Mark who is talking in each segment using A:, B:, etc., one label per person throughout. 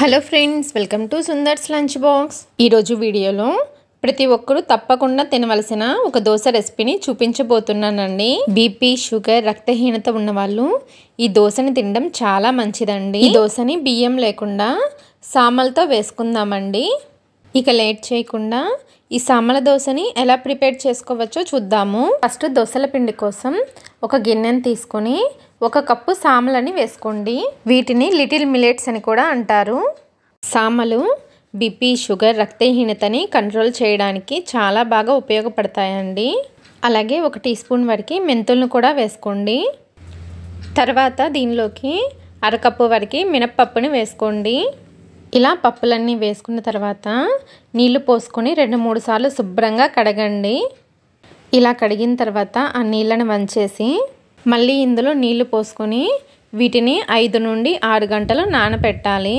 A: Hello friends, welcome to Sundar's lunch box. ఈరోజు వీడియోలో ప్రతి ఒక్కరూ తప్పకుండా తినవలసిన ఒక దోశ రెసిపీని చూపించబోతున్నానండి. బీపీ, షుగర్, రక్తహీనత ఉన్న వాళ్ళు ఈ దోశని తినడం చాలా మంచిదండి. ఈ దోశని బియ్యం లేకుండా సామలతో వేసుకుందామండి. ఇక లేట్ చేయకుండా ఈ సామల దోశని ఎలా ప్రిపేర్ చేసుకోవచ్చో చూద్దాము. ఫస్ట్ దోశల పిండి కోసం ఒక గిన్నెని తీసుకొని 1 కప్పు సామలని వేసుకోండి. వీటిని లిటిల్ మిల్లెట్స్ అని కూడా అంటారు. సామలు బీపీ, షుగర్, రక్తహీనతని కంట్రోల్ చేయడానికి చాలా బాగా ఉపయోగపడతాయండి. అలాగే 1 టీ స్పూన్ వరకు మెంతులను కూడా వేసుకోండి. తర్వాత దీనిలోకి 1/2 కప్పు వరకు మినప్పప్పుని వేసుకోండి. ఇలా పప్పులన్నీ వేసుకున్న తర్వాత నీళ్లు పోసుకొని 2-3 సార్లు శుభ్రంగా కడగండి. ఇలా కడిగిన తర్వాత ఆ నీళ్ళని వంచేసి మళ్ళీ ఇందులో నీళ్లు పోసుకొని వీటిని 5 నుండి 6 గంటలు నానబెట్టాలి.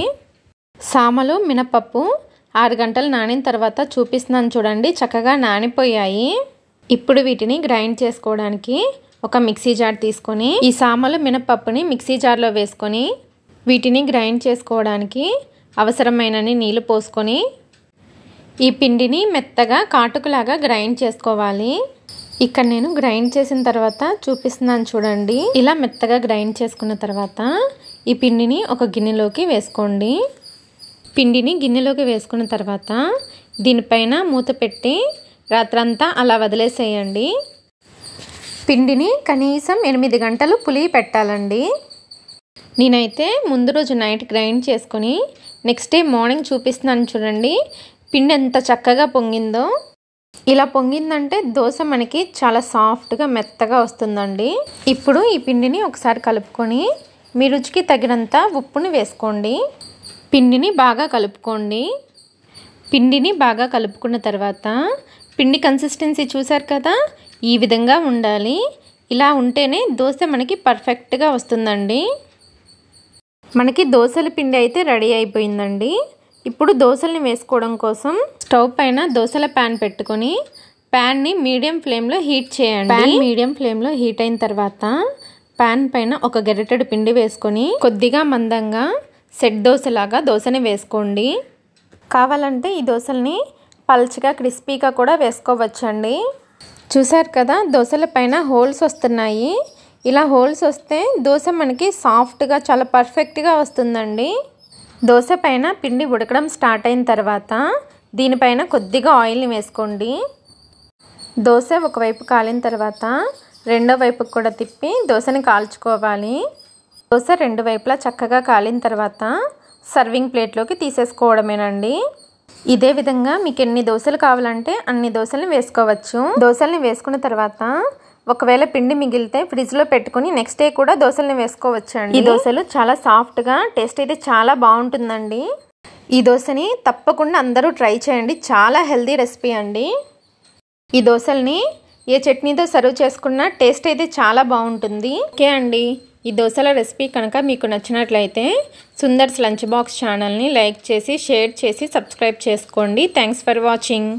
A: సామలు, మినపప్పు 6 గంటలు నానిన తర్వాత చూపిస్తున్నాను చూడండి, చక్కగా నానిపోయాయి. ఇప్పుడు వీటిని గ్రైండ్ చేసుకోవడానికి ఒక మిక్సీ జార్ తీసుకొని ఈ సామలు, మినపప్పుని మిక్సీ జార్లో వేసుకొని వీటిని గ్రైండ్ చేసుకోవడానికి అవసరమైనన్ని నీళ్లు పోసుకొని ఈ పిండిని మెత్తగా కాటుకులాగా గ్రైండ్ చేసుకోవాలి. ఇక్కడ నేను గ్రైండ్ చేసిన తర్వాత చూపిస్తున్నాను చూడండి. ఇలా మెత్తగా గ్రైండ్ చేసుకున్న తర్వాత ఈ పిండిని ఒక గిన్నెలోకి వేసుకోండి. పిండిని గిన్నెలోకి వేసుకున్న తర్వాత దీనిపైన మూత పెట్టి రాత్రంతా అలా వదిలేసేయండి. పిండిని కనీసం 8 గంటలు పులియ పెట్టాలండి. నేనైతే ముందు రోజు నైట్ గ్రైండ్ చేసుకొని నెక్స్ట్ డే మార్నింగ్ చూపిస్తున్నాను చూడండి, పిండి ఎంత చక్కగా పొంగిందో. ఇలా పొంగిందంటే దోశ మనకి చాలా సాఫ్ట్గా మెత్తగా వస్తుందండి. ఇప్పుడు ఈ పిండిని ఒకసారి కలుపుకొని మీ రుచికి తగినంత ఉప్పుని వేసుకోండి. పిండిని బాగా కలుపుకోండి. పిండిని బాగా కలుపుకున్న తర్వాత పిండి కన్సిస్టెన్సీ చూసారు కదా, ఈ విధంగా ఉండాలి. ఇలా ఉంటేనే దోశ మనకి పర్ఫెక్ట్గా వస్తుందండి. మనకి దోశల పిండి అయితే రెడీ అయిపోయిందండి. ఇప్పుడు దోశల్ని వేసుకోవడం కోసం స్టవ్ పైన దోశల ప్యాన్ పెట్టుకొని ప్యాన్ని మీడియం ఫ్లేమ్లో హీట్ చేయండి. ప్యాన్ మీడియం ఫ్లేమ్లో హీట్ అయిన తర్వాత ప్యాన్ పైన ఒక గరిటెడు పిండి వేసుకొని కొద్దిగా మందంగా సెట్ దోశలాగా దోశని వేసుకోండి. కావాలంటే ఈ దోశల్ని పల్చగా క్రిస్పీగా కూడా వేసుకోవచ్చండి. చూసారు కదా, దోశల పైన హోల్స్ వస్తున్నాయి. ఇలా హోల్స్ వస్తే దోశ మనకి సాఫ్ట్గా చాలా పర్ఫెక్ట్గా వస్తుందండి. దోశ పైన పిండి ఉడకడం స్టార్ట్ అయిన తర్వాత దీనిపైన కొద్దిగా ఆయిల్ని వేసుకోండి. దోశ ఒకవైపు కాలిన తర్వాత రెండో వైపుకి కూడా తిప్పి దోశని కాల్చుకోవాలి. దోశ 2 వైపులా చక్కగా కాలిన తర్వాత సర్వింగ్ ప్లేట్లోకి తీసేసుకోవడమేనండి. ఇదే విధంగా మీకు ఎన్ని దోశలు కావాలంటే అన్ని దోశల్ని వేసుకోవచ్చు. దోశల్ని వేసుకున్న తర్వాత ఒకవేళ పిండి మిగిలితే ఫ్రిడ్జ్లో పెట్టుకుని నెక్స్ట్ డే కూడా దోశల్ని వేసుకోవచ్చు అండి. ఈ దోశలు చాలా సాఫ్ట్గా, టేస్ట్ అయితే చాలా బాగుంటుందండి. ఈ దోశని తప్పకుండా అందరూ ట్రై చేయండి. చాలా హెల్తీ రెసిపీ అండి. ఈ దోశల్ని ఏ చట్నీతో సర్వ్ చేసుకున్నా టేస్ట్ అయితే చాలా బాగుంటుంది. ఓకే అండి, ఈ దోశల రెసిపీ కనుక మీకు నచ్చినట్లయితే సుందర్స్ లంచ్ బాక్స్ ఛానల్ని లైక్ చేసి, షేర్ చేసి, సబ్స్క్రైబ్ చేసుకోండి. Thanks for watching.